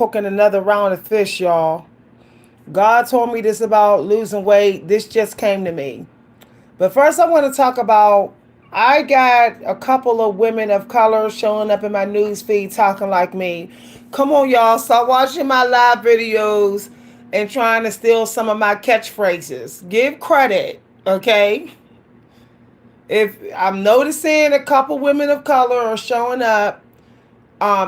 Cooking another round of fish, y'all. God told me this about losing weight. This just came to me. But first, I want to talk about I got a couple of women of color showing up in my news feed talking like me. Come on, y'all. Start watching my live videos and trying to steal some of my catchphrases. Give credit, okay? If I'm noticing a couple women of color are showing up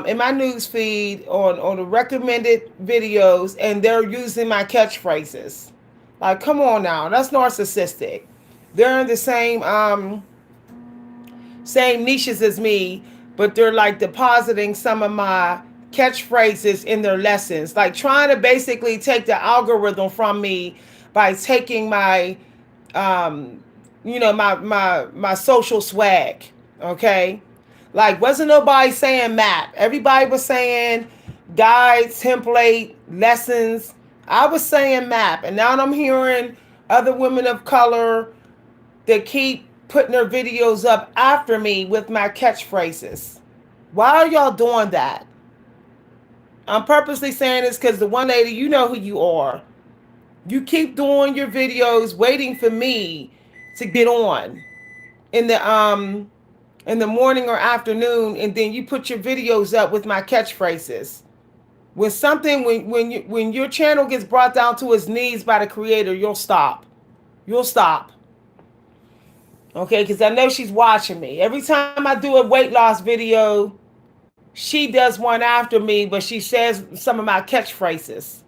in my news feed on the recommended videos and they're using my catchphrases. Like, come on now, that's narcissistic. They're in the same niches as me, but they're like depositing some of my catchphrases in their lessons, like trying to basically take the algorithm from me by taking my my social swag. Okay, like wasn't nobody saying map, everybody was saying guide, template, lessons. I was saying map, and now I'm hearing other women of color that keep putting their videos up after me with my catchphrases. Why are y'all doing that? I'm purposely saying this because the one lady, you know who you are. You keep doing your videos waiting for me to get on in the morning or afternoon, and then you put your videos up with my catchphrases. When your channel gets brought down to its knees by the creator, you'll stop. You'll stop. Okay, because I know she's watching me. Every time I do a weight loss video, she does one after me, but she says some of my catchphrases.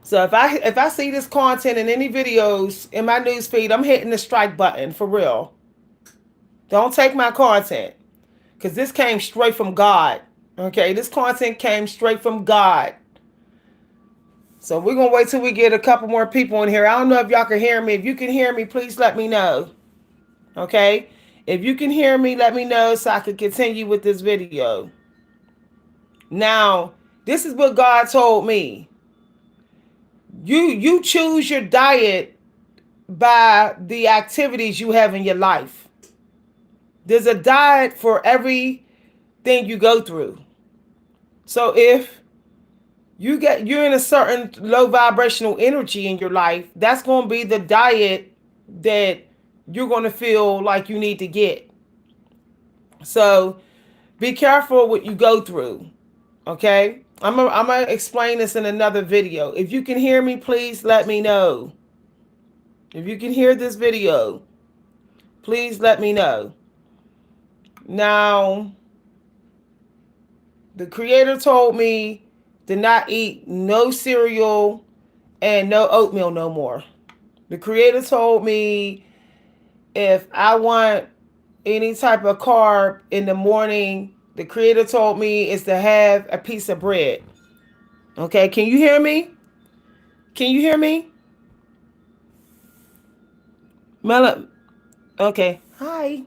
So if I see this content in any videos in my newsfeed, I'm hitting the strike button for real. Don't take my content, because this came straight from God. Okay, this content came straight from God. So we're going to wait till we get a couple more people in here. I don't know if y'all can hear me. If you can hear me, please let me know. Okay? If you can hear me, let me know so I can continue with this video. Now, this is what God told me. You choose your diet by the activities you have in your life. There's a diet for everything you go through. So if you're in a certain low vibrational energy in your life, that's going to be the diet that you're going to feel like you need to get. So be careful what you go through. Okay? I'm gonna explain this in another video. If you can hear me, please let me know. If you can hear this video, please let me know. Now, the creator told me to not eat no cereal and no oatmeal no more. The creator told me if I want any type of carb in the morning, the creator told me is to have a piece of bread. Okay, can you hear me? Can you hear me? Mela, okay. Hi.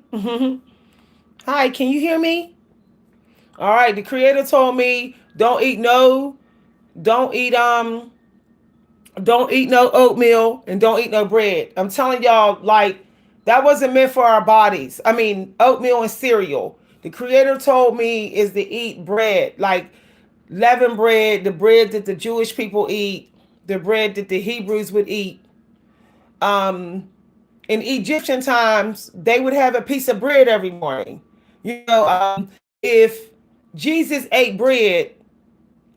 Hi, can you hear me? All right, the creator told me don't eat no oatmeal and don't eat no bread. I'm telling y'all, like, that wasn't meant for our bodies. I mean, oatmeal and cereal. The creator told me is to eat bread, like leavened bread, the bread that the Jewish people eat, the bread that the Hebrews would eat. In Egyptian times, they would have a piece of bread every morning. If Jesus ate bread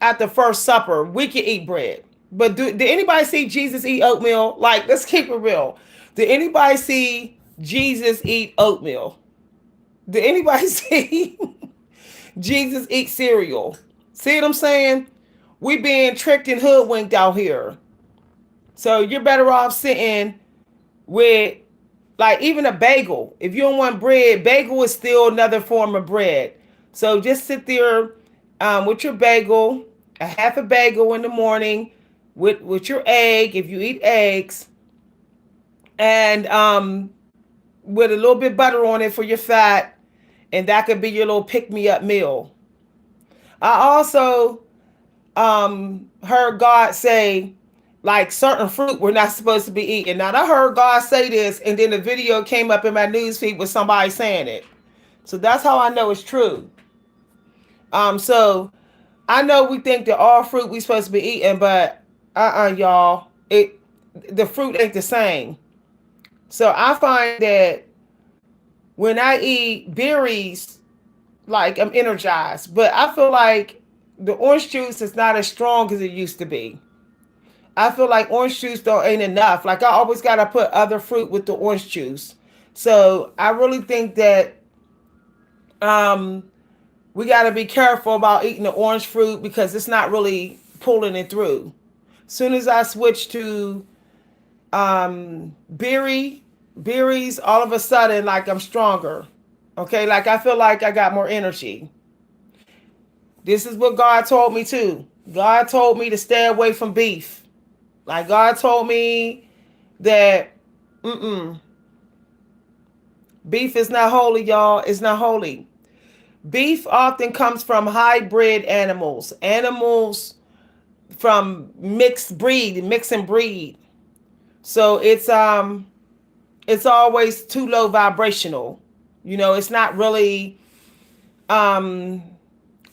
at the first supper, we could eat bread. But did anybody see Jesus eat oatmeal? Like, let's keep it real. Did anybody see Jesus eat oatmeal? Did anybody see Jesus eat cereal? See what I'm saying? We being tricked and hoodwinked out here. So you're better off sitting with, like, even a bagel. If you don't want bread, bagel is still another form of bread. So just sit there with your bagel, a half a bagel in the morning with your egg, if you eat eggs, and with a little bit of butter on it for your fat, and that could be your little pick-me-up meal. I also heard God say, like, certain fruit we're not supposed to be eating. Now, I heard God say this, and then the video came up in my newsfeed with somebody saying it. So that's how I know it's true. So I know we think that all fruit we supposed to be eating, but y'all, the fruit ain't the same. So I find that when I eat berries, like I'm energized, but I feel like the orange juice is not as strong as it used to be. I feel like orange juice don't ain't enough. Like I always gotta put other fruit with the orange juice. So I really think that um we gotta be careful about eating the orange fruit because it's not really pulling it through. Soon as I switch to berries, all of a sudden like I'm stronger. Okay, like I feel like I got more energy. This is what God told me too. God told me to stay away from beef. Like God told me that beef is not holy, y'all. It's not holy. Beef often comes from hybrid animals, animals from mix and breed. So it's always too low vibrational. You know, it's not really um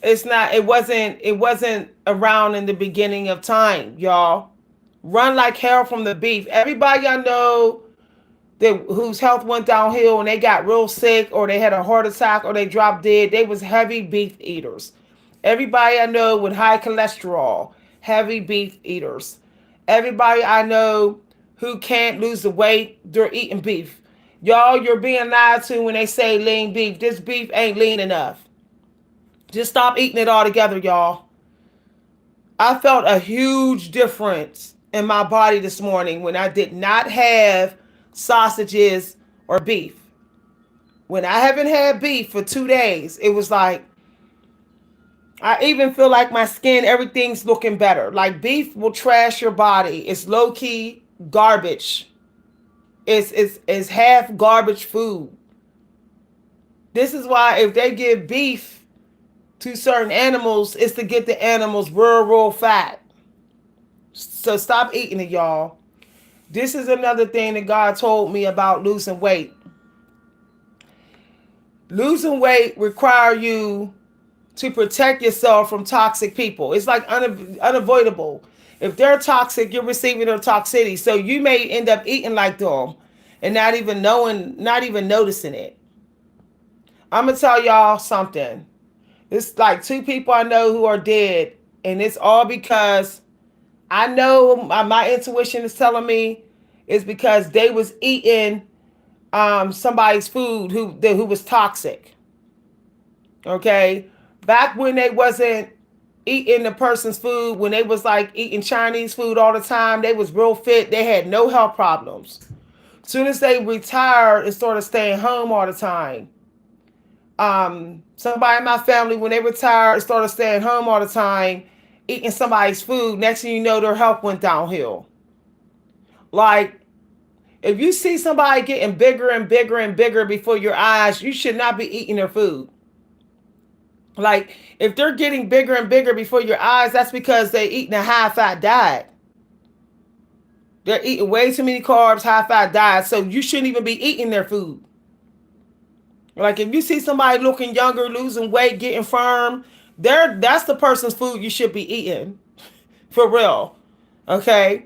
it wasn't around in the beginning of time, y'all. Run like hell from the beef. Everybody I know that whose health went downhill and they got real sick or they had a heart attack or they dropped dead, they was heavy beef eaters. Everybody I know with high cholesterol, heavy beef eaters. Everybody I know who can't lose the weight, they're eating beef. Y'all, you're being lied to when they say lean beef. This beef ain't lean enough. Just stop eating it all together, y'all. I felt a huge difference in my body this morning when I did not have sausages or beef. When I haven't had beef for 2 days, it was like, I even feel like my skin, everything's looking better. Like beef will trash your body. It's low key garbage. It's half garbage food. This is why if they give beef to certain animals, it's to get the animals real fat. So stop eating it, y'all. This is another thing that God told me about losing weight. Losing weight require you to protect yourself from toxic people. It's like unavoidable. If they're toxic, you're receiving their toxicity. So you may end up eating like them and not even knowing, not even noticing it. I'm going to tell y'all something. It's like 2 people I know who are dead, and it's all because I know my intuition is telling me it's because they was eating somebody's food who was toxic. Okay, back when they wasn't eating the person's food, when they was like eating Chinese food all the time, they was real fit. They had no health problems. Soon as they retired and started staying home all the time, somebody in my family, when they retired and started staying home all the time, eating somebody's food, next thing you know, their health went downhill. Like, if you see somebody getting bigger and bigger and bigger before your eyes, you should not be eating their food. Like, if they're getting bigger and bigger before your eyes, that's because they're eating a high-fat diet. They're eating way too many carbs, high-fat diet, so you shouldn't even be eating their food. Like, if you see somebody looking younger, losing weight, getting firm, that's the person's food you should be eating. For real. Okay?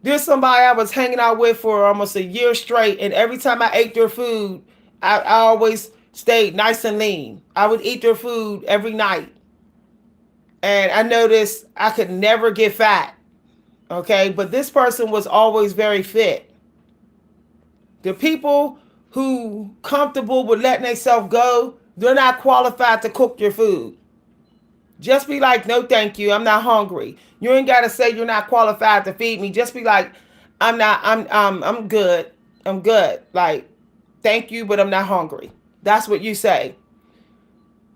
There's somebody I was hanging out with for almost a year straight, and every time I ate their food, I always stayed nice and lean. I would eat their food every night. And I noticed I could never get fat. Okay? But this person was always very fit. The people who comfortable with letting themselves go, they're not qualified to cook your food. Just be like, no, thank you. I'm not hungry. You ain't got to say you're not qualified to feed me. Just be like, I'm good. I'm good. Like, thank you, but I'm not hungry. That's what you say.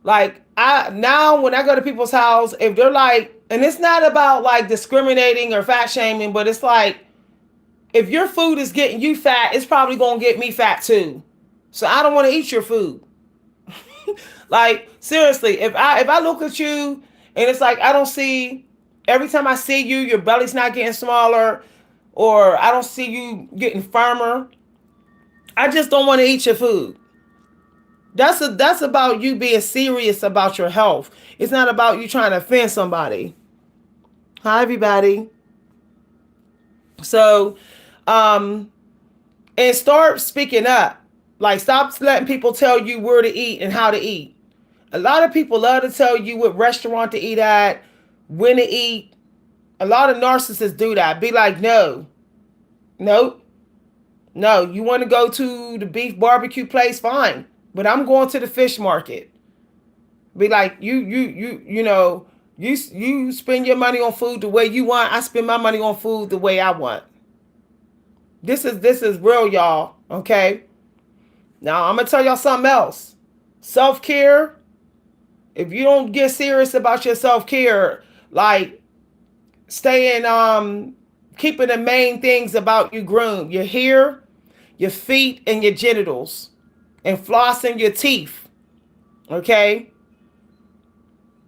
Like, now when I go to people's house, if they're like, and it's not about like discriminating or fat shaming, but it's like, if your food is getting you fat, it's probably going to get me fat too. So I don't want to eat your food. Like, seriously, if I look at you and it's like, I don't see, every time I see you, your belly's not getting smaller, or I don't see you getting firmer, I just don't want to eat your food. That's about you being serious about your health. It's not about you trying to offend somebody. Hi, everybody. So, um, and start speaking up. Like, stop letting people tell you where to eat and how to eat. A lot of people love to tell you what restaurant to eat at, when to eat. A lot of narcissists do that. Be like, no, nope, no. You want to go to the beef barbecue place? Fine, but I'm going to the fish market. Be like, you spend your money on food the way you want. I spend my money on food the way I want. This is real, y'all. Okay. Now I'm gonna tell y'all something else. Self care. If you don't get serious about your self care, like staying keeping the main things about you groomed, your hair, your feet, and your genitals, and flossing your teeth. Okay.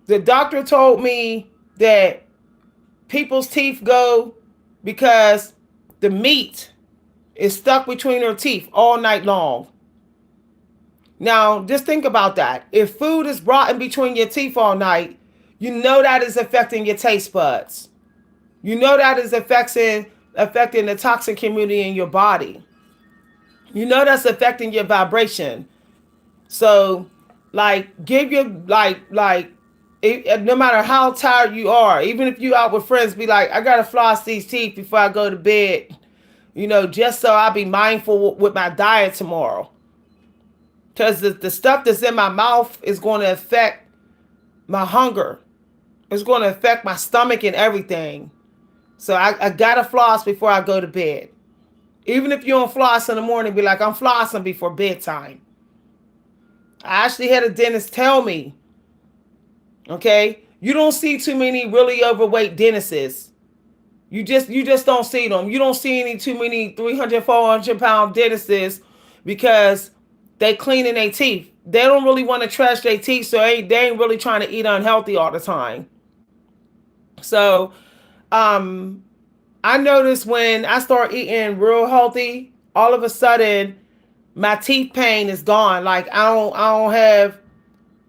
The doctor told me that people's teeth go because the meat is stuck between their teeth all night long. Now, just think about that. If food is brought in between your teeth all night, you know that is affecting your taste buds. You know that is affecting the toxin community in your body. You know that's affecting your vibration. So, like, give your no matter how tired you are, even if you out with friends, be like, I gotta floss these teeth before I go to bed. Just so I'll be mindful with my diet tomorrow. Because the stuff that's in my mouth is going to affect my hunger. It's going to affect my stomach and everything. So I got to floss before I go to bed. Even if you don't floss in the morning, be like, I'm flossing before bedtime. I actually had a dentist tell me, okay, you don't see too many really overweight dentists. You just don't see them. You don't see any too many 300, 400-pound dentists because they cleaning their teeth. They don't really want to trash their teeth, so they ain't really trying to eat unhealthy all the time. So, I noticed when I start eating real healthy, all of a sudden my teeth pain is gone. Like I don't have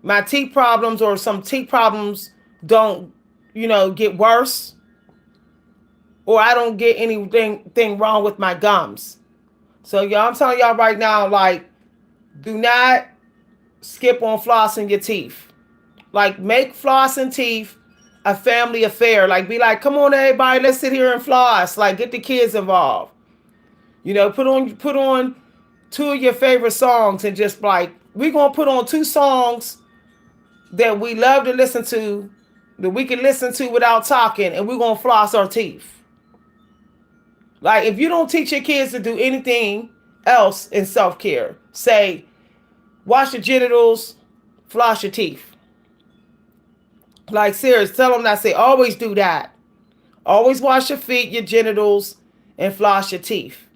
my teeth problems, or some teeth problems don't, get worse, or I don't get anything wrong with my gums. So y'all, I'm telling y'all right now, like, do not skip on flossing your teeth. Like, make flossing teeth a family affair. Like, be like, come on, everybody, let's sit here and floss. Like, get the kids involved. Put on two of your favorite songs, and just like, we're gonna put on two songs that we love to listen to, that we can listen to without talking, and we're gonna floss our teeth. Like, if you don't teach your kids to do anything else in self-care, say, wash your genitals, floss your teeth. Like, serious, tell them that. Say, always do that. Always wash your feet, your genitals, and floss your teeth.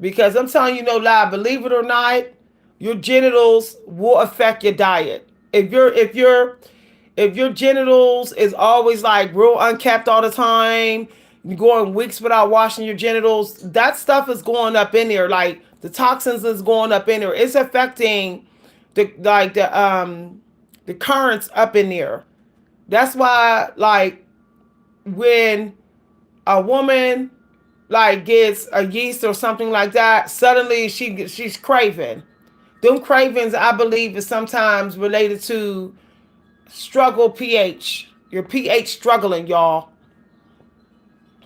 Because I'm telling you no lie, believe it or not, your genitals will affect your diet. If your genitals is always like real unkept all the time, you're going weeks without washing your genitals, that stuff is going up in there. Like, the toxins is going up in there. It's affecting the currents up in there. That's why, like, when a woman like gets a yeast or something like that, suddenly she's craving. Them cravings, I believe, is sometimes related to struggle pH. Your pH struggling, y'all.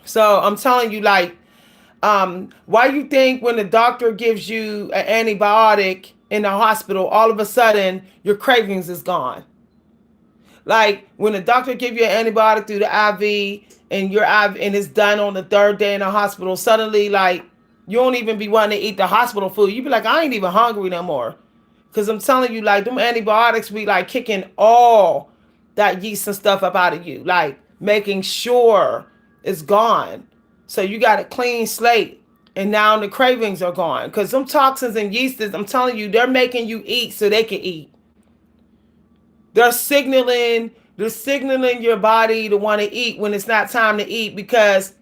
So I'm telling you, like, why you think when the doctor gives you an antibiotic in the hospital, all of a sudden your cravings is gone? Like, when the doctor give you an antibiotic through the IV, and your IV, and it's done on the third day in the hospital, suddenly, like, you don't even be wanting to eat the hospital food. You be like, I ain't even hungry no more. Because I'm telling you, like, them antibiotics be like kicking all that yeast and stuff up out of you, like making sure it's gone. So you got a clean slate, and now the cravings are gone. Because them toxins and yeasts, I'm telling you, they're making you eat so they can eat. They're signaling your body to want to eat when it's not time to eat, because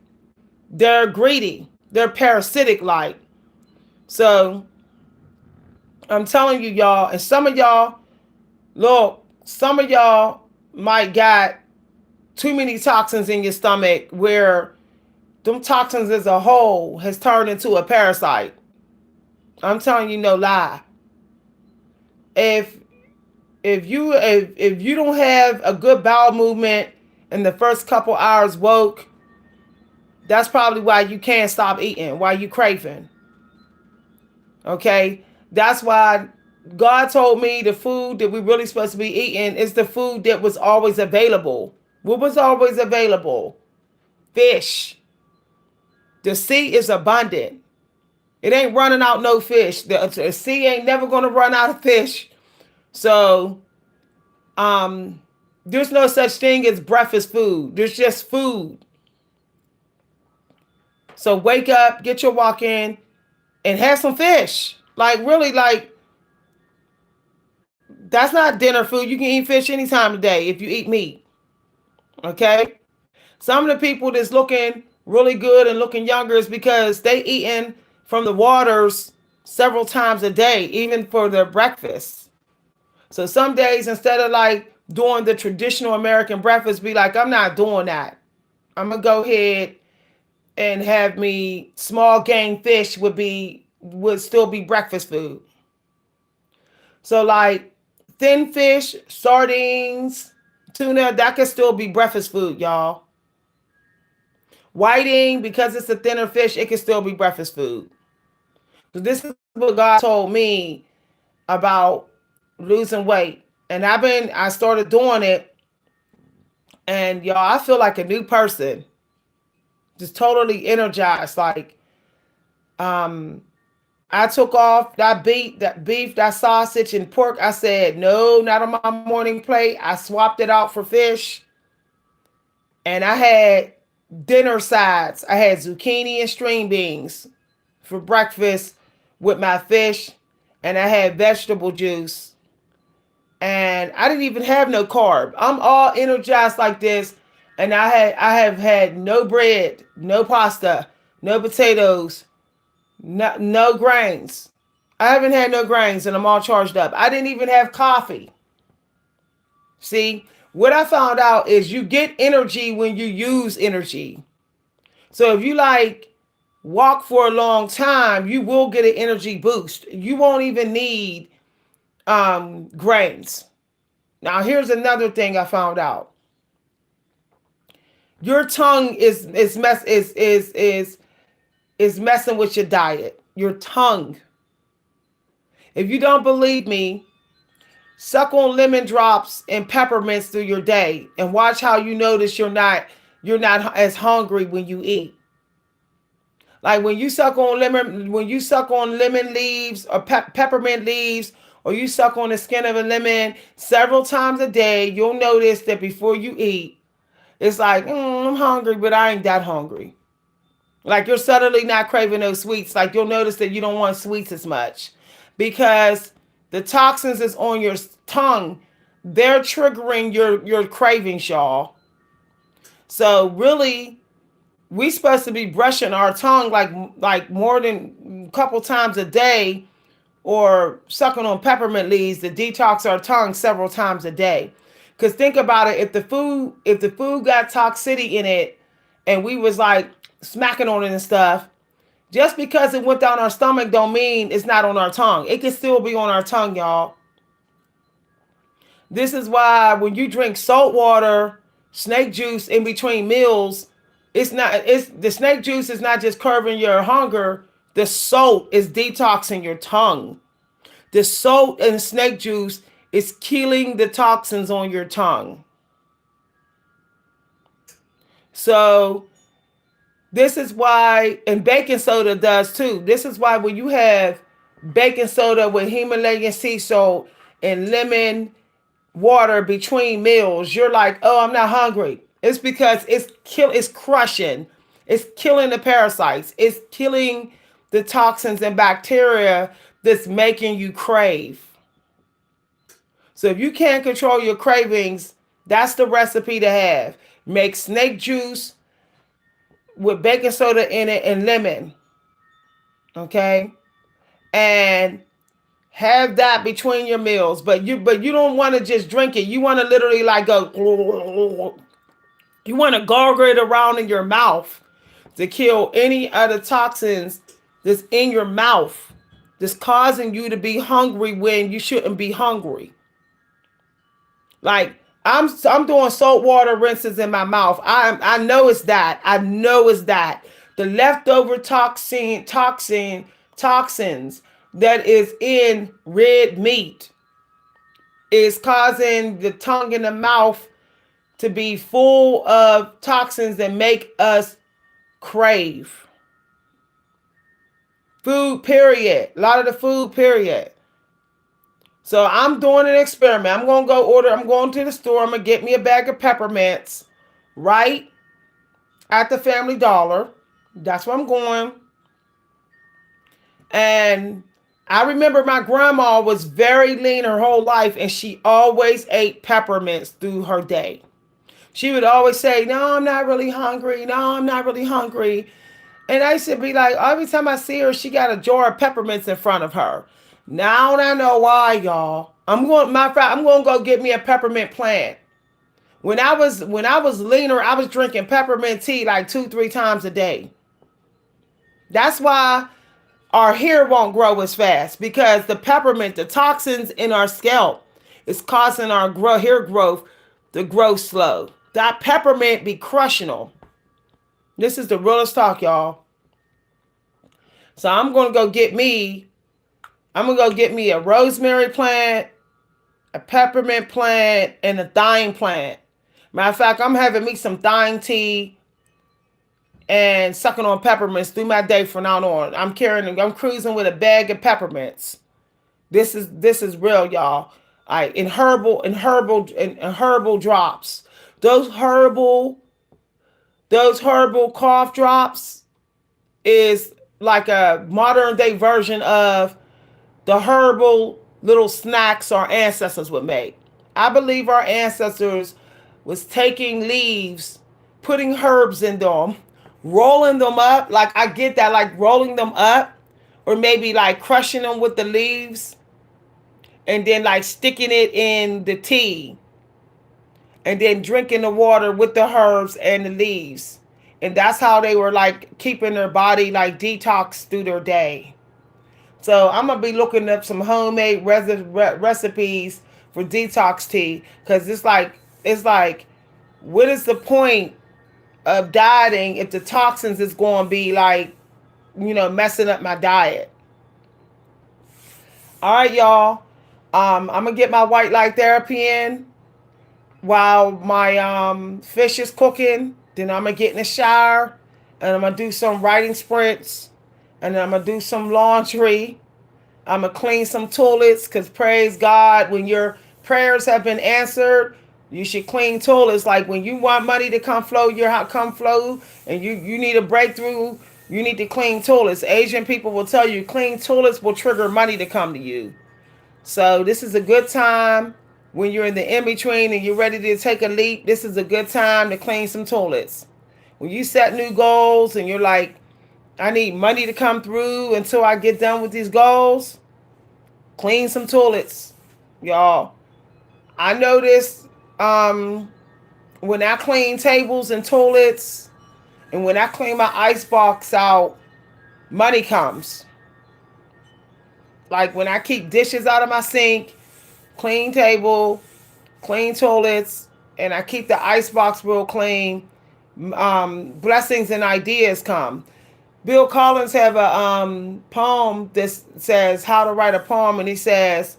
they're greedy. They're parasitic like. So I'm telling you, y'all, and some of y'all, look, some of y'all might got too many toxins in your stomach where them toxins as a whole has turned into a parasite. I'm telling you no lie. If if you don't have a good bowel movement in the first couple hours woke, that's probably why you can't stop eating, why you craving. Okay? That's why God told me the food that we really supposed to be eating is the food that was always available. What was always available? Fish. The sea is abundant. It ain't running out no fish. The sea ain't never gonna run out of fish. So um there's no such thing as breakfast food. There's just food. So wake up, get your walk in, and have some fish. Like really, like that's not dinner food. You can eat fish any time of day if you eat meat. Okay? Some of the people that's looking really good and looking younger is because they eating from the waters several times a day, even for their breakfast. So some days instead of like doing the traditional American breakfast, be like, I'm not doing that. I'm gonna go ahead and have me small game fish would still be breakfast food. So like thin fish, sardines, tuna, that could still be breakfast food, y'all. Whiting, because it's a thinner fish, it can still be breakfast food. So this is what God told me about losing weight. And I started doing it, and y'all, I feel like a new person. Just totally energized. Like, um, I took off that beef, that sausage and pork. I said, no, not on my morning plate. I swapped it out for fish. And I had dinner sides. I had zucchini and string beans for breakfast with my fish. And I had vegetable juice. And I didn't even have no carb. I'm all energized like this. And I have had no bread, no pasta, no potatoes, no grains. I haven't had no grains and I'm all charged up. I didn't even have coffee. See, what I found out is you get energy when you use energy. So if you like walk for a long time, you will get an energy boost. You won't even need grains. Now here's another thing I found out. Your tongue is messing with your diet. Your tongue. If you don't believe me, suck on lemon drops and peppermints through your day and watch how you notice you're not as hungry when you eat. Like when you suck on lemon leaves or peppermint leaves, or you suck on the skin of a lemon several times a day, you'll notice that before you eat, it's like, I'm hungry, but I ain't that hungry. Like you're suddenly not craving those sweets. Like you'll notice that you don't want sweets as much because the toxins is on your tongue. They're triggering your cravings, y'all. So really, we supposed to be brushing our tongue like more than a couple times a day, or sucking on peppermint leaves to detox our tongue several times a day. Because think about it, if the food got toxicity in it, and we was like smacking on it and stuff, just because it went down our stomach don't mean it's not on our tongue. It can still be on our tongue, y'all. This is why when you drink salt water, snake juice in between meals, it's the snake juice is not just curbing your hunger, the salt is detoxing your tongue. The salt and snake juice is killing the toxins on your tongue. So this is why, and baking soda does too. This is why when you have baking soda with Himalayan sea salt and lemon water between meals, you're like, oh, I'm not hungry. It's because it's crushing. It's killing the parasites. It's killing the toxins and bacteria that's making you crave. So if you can't control your cravings, that's the recipe to have. Make snake juice with baking soda in it and lemon. Okay? And Have that between your meals, but you don't want to just drink it. You want to literally like go. You want to gargle it around in your mouth to kill any other toxins that's in your mouth that's causing you to be hungry when you shouldn't be hungry. Like I'm doing salt water rinses in my mouth. I know it's that. I know it's that. The leftover toxins that is in red meat is causing the tongue and the mouth to be full of toxins that make us crave food, period. A lot of the food, period. So I'm doing an experiment. I'm going to the store. I'm going to get me a bag of peppermints, right? At the Family Dollar. That's where I'm going. And I remember my grandma was very lean her whole life, and she always ate peppermints through her day. She would always say, "No, I'm not really hungry. No, I'm not really hungry." And I used to be like, every time I see her, she got a jar of peppermints in front of her. Now I know why, y'all. I'm going to go get me a peppermint plant. When I was leaner, I was drinking peppermint tea like 2-3 times a day. That's why our hair won't grow as fast, because the peppermint, the toxins in our scalp, is causing our hair growth to grow slow. That peppermint be crushing them. This is the realest talk, y'all. So I'm gonna go get me a rosemary plant, a peppermint plant, and a thyme plant. Matter of fact, I'm having me some thyme tea and sucking on peppermints through my day from now on. I'm cruising with a bag of peppermints. This is real, y'all. In herbal drops. Those herbal cough drops is like a modern day version of the herbal little snacks our ancestors would make. I believe our ancestors was taking leaves, putting herbs in them, rolling them up. Like I get that, like rolling them up, or maybe like crushing them with the leaves, and then like sticking it in the tea, and then drinking the water with the herbs and the leaves. And that's how they were like keeping their body like detox through their day. So I'm gonna be looking up some homemade recipes for detox tea, because it's like, what is the point of dieting if the toxins is going to be like, messing up my diet? All right, y'all. I'm gonna get my white light therapy in while my fish is cooking. Then I'm gonna get in the shower, and I'm gonna do some writing sprints, and then I'm gonna do some laundry. I'm gonna clean some toilets, because praise God, when your prayers have been answered, you should clean toilets. Like when you want money to come flow, and you need a breakthrough, you need to clean toilets. Asian people will tell you clean toilets will trigger money to come to you. So this is a good time when you're in the in-between and you're ready to take a leap. This is a good time to clean some toilets. When you set new goals and you're like, I need money to come through until I get done with these goals, clean some toilets, y'all. I noticed when I clean tables and toilets, and when I clean my ice box out, money comes. Like when I keep dishes out of my sink, clean table, clean toilets, and I keep the ice box real clean, blessings and ideas come. Bill Collins have a poem that says how to write a poem, and he says,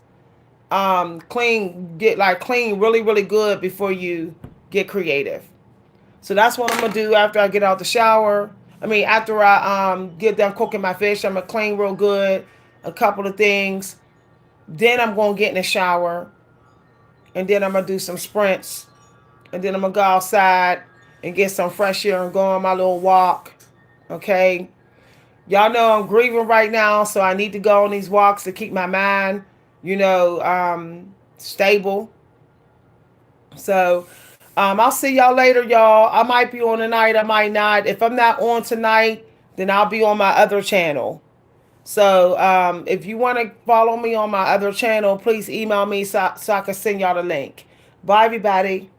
clean really, really good before you get creative. So that's what I'm gonna do after I get out the shower. After I get done cooking my fish, I'm gonna clean real good, a couple of things. Then I'm gonna get in the shower, and then I'm gonna do some sprints, and then I'm gonna go outside and get some fresh air and go on my little walk. Okay. Y'all know I'm grieving right now, so I need to go on these walks to keep my mind, stable. So I'll see y'all later, y'all. I might be on tonight, I might not. If I'm not on tonight, then I'll be on my other channel. So if you want to follow me on my other channel, please email me so I can send y'all the link. Bye, everybody.